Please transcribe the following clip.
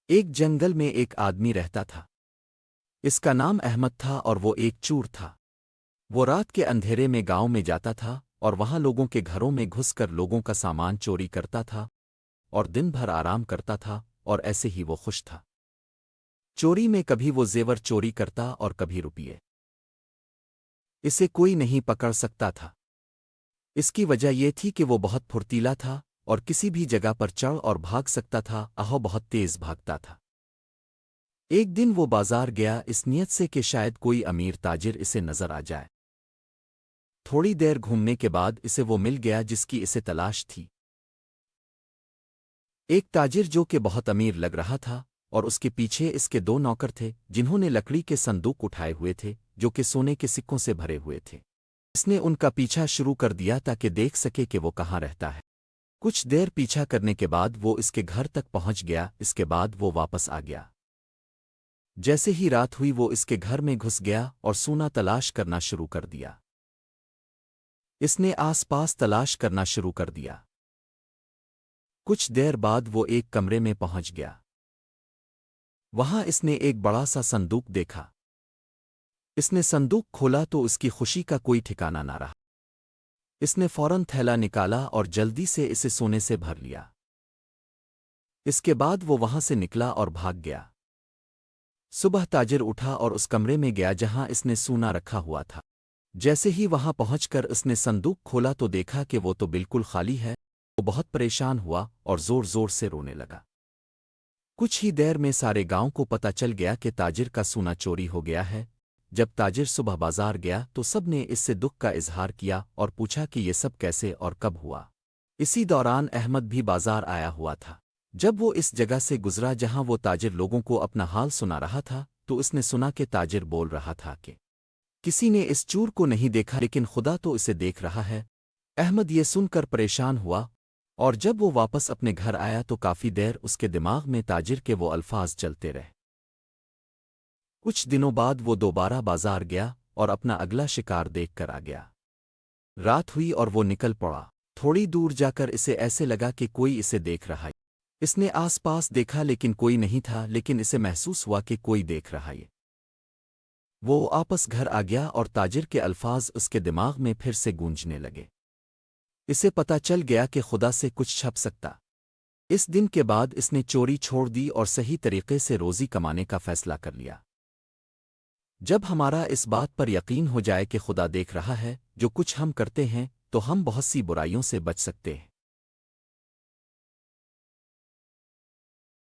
ایک جنگل میں ایک آدمی رہتا تھا۔ اس کا نام احمد تھا اور وہ ایک چور تھا۔ وہ رات کے اندھیرے میں گاؤں میں جاتا تھا اور وہاں لوگوں کے گھروں میں گھس کر لوگوں کا سامان چوری کرتا تھا اور دن بھر آرام کرتا تھا اور ایسے ہی وہ خوش تھا۔ چوری میں کبھی وہ زیور چوری کرتا اور کبھی روپیے۔ اسے کوئی نہیں پکڑ سکتا تھا۔ اس کی وجہ یہ تھی کہ وہ بہت پھرتیلا تھا اور کسی بھی جگہ پر چڑھ اور بھاگ سکتا تھا، بہت تیز بھاگتا تھا۔ ایک دن وہ بازار گیا اس نیت سے کہ شاید کوئی امیر تاجر اسے نظر آ جائے۔ تھوڑی دیر گھومنے کے بعد اسے وہ مل گیا جس کی اسے تلاش تھی۔ ایک تاجر جو کہ بہت امیر لگ رہا تھا اور اس کے پیچھے اس کے دو نوکر تھے جنہوں نے لکڑی کے صندوق اٹھائے ہوئے تھے جو کہ سونے کے سکوں سے بھرے ہوئے تھے۔ اس نے ان کا پیچھا شروع کر دیا تاکہ دیکھ سکے کہ وہ کہاں رہتا ہے۔ کچھ دیر پیچھا کرنے کے بعد وہ اس کے گھر تک پہنچ گیا، اس کے بعد وہ واپس آ گیا۔ جیسے ہی رات ہوئی وہ اس کے گھر میں گھس گیا اور سونا تلاش کرنا شروع کر دیا۔ اس نے آس پاس تلاش کرنا شروع کر دیا۔ کچھ دیر بعد وہ ایک کمرے میں پہنچ گیا۔ وہاں اس نے ایک بڑا سا صندوق دیکھا۔ اس نے صندوق کھولا تو اس کی خوشی کا کوئی ٹھکانہ نہ رہا۔ اس نے فوراً تھیلا نکالا اور جلدی سے اسے سونے سے بھر لیا۔ اس کے بعد وہ وہاں سے نکلا اور بھاگ گیا۔ صبح تاجر اٹھا اور اس کمرے میں گیا جہاں اس نے سونا رکھا ہوا تھا۔ جیسے ہی وہاں پہنچ کر اس نے صندوق کھولا تو دیکھا کہ وہ تو بالکل خالی ہے۔ وہ بہت پریشان ہوا اور زور زور سے رونے لگا۔ کچھ ہی دیر میں سارے گاؤں کو پتہ چل گیا کہ تاجر کا سونا چوری ہو گیا ہے۔ جب تاجر صبح بازار گیا تو سب نے اس سے دکھ کا اظہار کیا اور پوچھا کہ یہ سب کیسے اور کب ہوا۔ اسی دوران احمد بھی بازار آیا ہوا تھا۔ جب وہ اس جگہ سے گزرا جہاں وہ تاجر لوگوں کو اپنا حال سنا رہا تھا تو اس نے سنا کہ تاجر بول رہا تھا کہ کسی نے اس چور کو نہیں دیکھا لیکن خدا تو اسے دیکھ رہا ہے۔ احمد یہ سن کر پریشان ہوا اور جب وہ واپس اپنے گھر آیا تو کافی دیر اس کے دماغ میں تاجر کے وہ الفاظ چلتے رہے۔ کچھ دنوں بعد وہ دوبارہ بازار گیا اور اپنا اگلا شکار دیکھ کر آ گیا۔ رات ہوئی اور وہ نکل پڑا۔ تھوڑی دور جا کر اسے ایسے لگا کہ کوئی اسے دیکھ رہا ہے۔ اس نے آس پاس دیکھا لیکن کوئی نہیں تھا، لیکن اسے محسوس ہوا کہ کوئی دیکھ رہا ہے۔ وہ واپس گھر آ گیا اور تاجر کے الفاظ اس کے دماغ میں پھر سے گونجنے لگے۔ اسے پتہ چل گیا کہ خدا سے کچھ چھپ سکتا۔ اس دن کے بعد اس نے چوری چھوڑ دی اور صحیح طریقے سے روزی کمانے کا فیصلہ کر لیا۔ جب ہمارا اس بات پر یقین ہو جائے کہ خدا دیکھ رہا ہے جو کچھ ہم کرتے ہیں تو ہم بہت سی برائیوں سے بچ سکتے ہیں۔